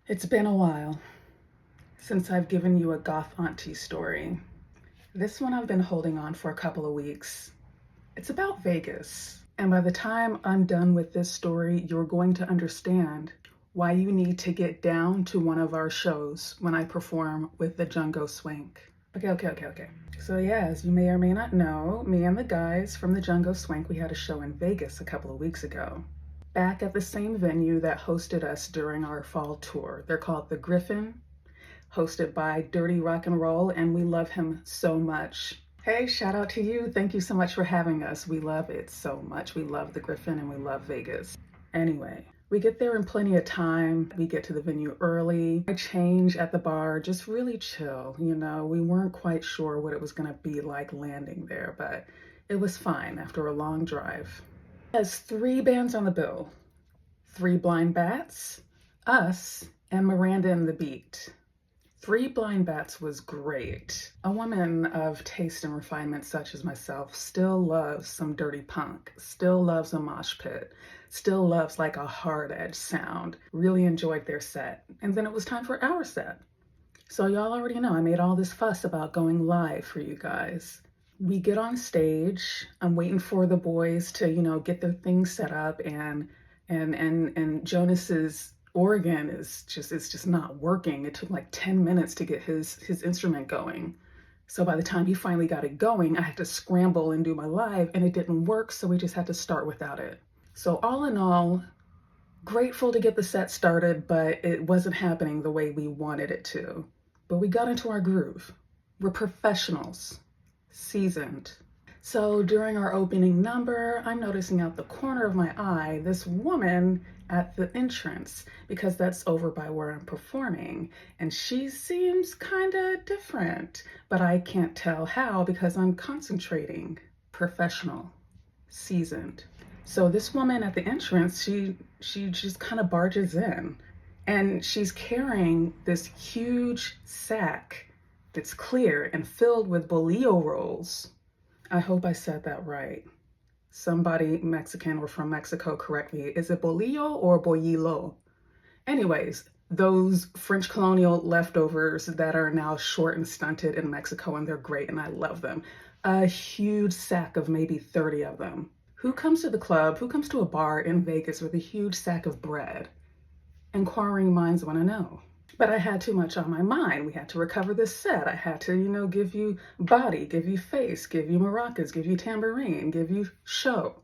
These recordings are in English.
It's been a while since I've given you a Goth Auntie story. This one I've been holding on for a couple of weeks. It's about Vegas, and by the time I'm done with this story, you're going to understand why you need to get down to one of our shows when I perform with the Django Swank. Okay. So yeah, as you may or may not know, me and the guys from the Django Swank, we had a show in Vegas a couple of weeks ago. Back at the same venue that hosted us during our fall tour. They're called the Griffin, hosted by Dirty Rock and Roll, and we love him so much. Hey, shout out to you. Thank you so much for having us. We love it so much. We love the Griffin and we love Vegas. Anyway, we get there in plenty of time. We get to the venue early. I change at the bar, just really chill. We weren't quite sure what it was gonna be like landing there, but it was fine after a long drive. Has 3 bands on the bill: 3 Blind Bats, us, and Miranda and The Beat. 3 Blind Bats was great. A woman of taste and refinement such as myself still loves some dirty punk, still loves a mosh pit, still loves like a hard edge sound. Really enjoyed their set. And then it was time for our set. So y'all already know I made all this fuss about going live for you guys. We get on stage. I'm waiting for the boys to, get their things set up, and Jonas's organ is just not working. It took like 10 minutes to get his instrument going. So by the time he finally got it going, I had to scramble and do my live, and it didn't work, so we just had to start without it. So all in all, grateful to get the set started, but it wasn't happening the way we wanted it to. But we got into our groove. We're professionals. Seasoned. So during our opening number, I'm noticing out the corner of my eye this woman at the entrance, because that's over by where I'm performing, and she seems kind of different, but I can't tell how because I'm concentrating. Professional. Seasoned. So this woman at the entrance, she just kind of barges in, and she's carrying this huge sack that's clear and filled with bolillo rolls. I hope I said that right. Somebody Mexican or from Mexico correct me. Is it bolillo or bolillo? Anyways, those French colonial leftovers that are now short and stunted in Mexico, and they're great and I love them. A huge sack of maybe 30 of them. Who comes to the club, who comes to a bar in Vegas with a huge sack of bread? Inquiring minds want to know. But I had too much on my mind. We had to recover this set. I had to, give you body, give you face, give you maracas, give you tambourine, give you show.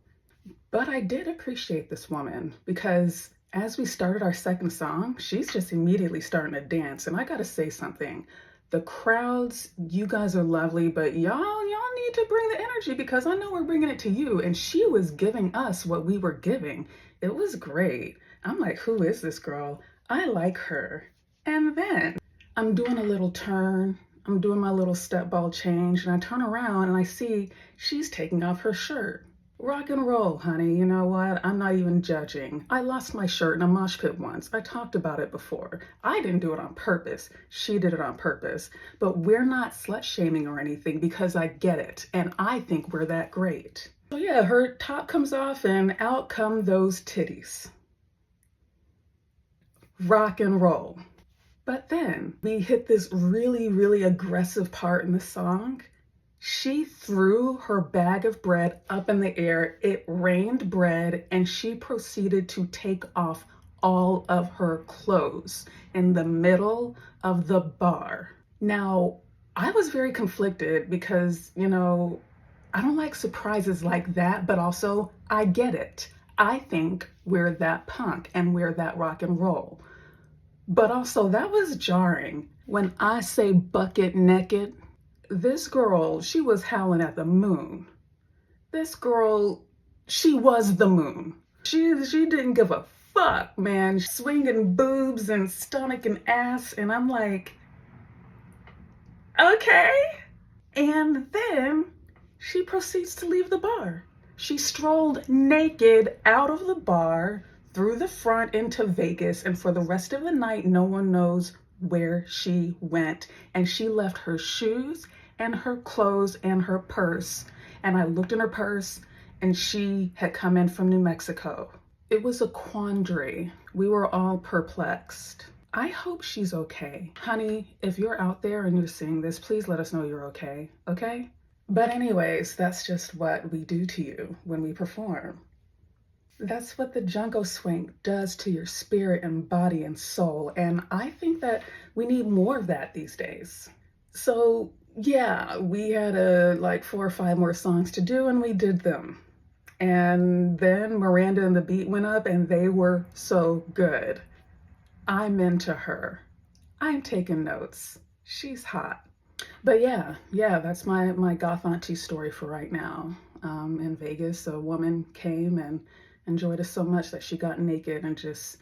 But I did appreciate this woman, because as we started our second song, she's just immediately starting to dance. And I gotta say something. The crowds, you guys are lovely, but y'all need to bring the energy, because I know we're bringing it to you. And she was giving us what we were giving. It was great. I'm like, who is this girl? I like her. And then I'm doing a little turn. I'm doing my little step ball change, and I turn around and I see she's taking off her shirt. Rock and roll, honey. You know what? I'm not even judging. I lost my shirt in a mosh pit once. I talked about it before. I didn't do it on purpose. She did it on purpose. But we're not slut shaming or anything, because I get it. And I think we're that great. So yeah, her top comes off and out come those titties. Rock and roll. But then we hit this really, really aggressive part in the song. She threw her bag of bread up in the air. It rained bread, and she proceeded to take off all of her clothes in the middle of the bar. Now, I was very conflicted because, I don't like surprises like that, but also I get it. I think we're that punk and we're that rock and roll. But also, that was jarring. When I say bucket naked, this girl, she was howling at the moon. This girl, she was the moon. She didn't give a fuck, man. Swinging boobs and stomach and ass, and I'm like, okay. And then she proceeds to leave the bar. She strolled naked out of the bar, through the front into Vegas, and for the rest of the night, no one knows where she went. And she left her shoes and her clothes and her purse. And I looked in her purse, and she had come in from New Mexico. It was a quandary. We were all perplexed. I hope she's okay. Honey, if you're out there and you're seeing this, please let us know you're okay, okay? But anyways, that's just what we do to you when we perform. That's what the Jungle Swing does to your spirit and body and soul. And I think that we need more of that these days. So yeah, we had like 4 or 5 more songs to do and we did them. And then Miranda and The Beat went up and they were so good. I'm into her. I'm taking notes. She's hot. But yeah, that's my Goth Auntie story for right now. In Vegas, a woman came and enjoyed us so much that she got naked and just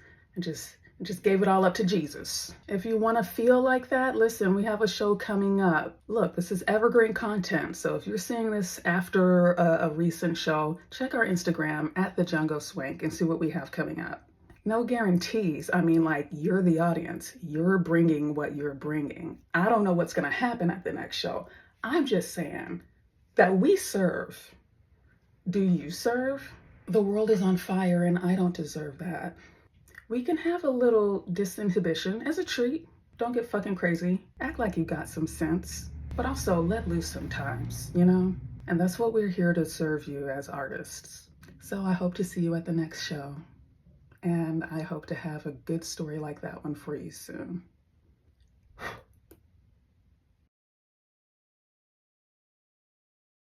gave it all up to Jesus. If you want to feel like that, listen, we have a show coming up. Look, this is evergreen content. So if you're seeing this after a recent show, check our Instagram at The Jungle Swing and see what we have coming up. No guarantees. I mean, like, you're the audience. You're bringing what you're bringing. I don't know what's going to happen at the next show. I'm just saying that we serve. Do you serve? The world is on fire and I don't deserve that. We can have a little disinhibition as a treat. Don't get fucking crazy. Act like you got some sense. But also let loose sometimes, you know? And that's what we're here to serve you as artists. So I hope to see you at the next show. And I hope to have a good story like that one for you soon.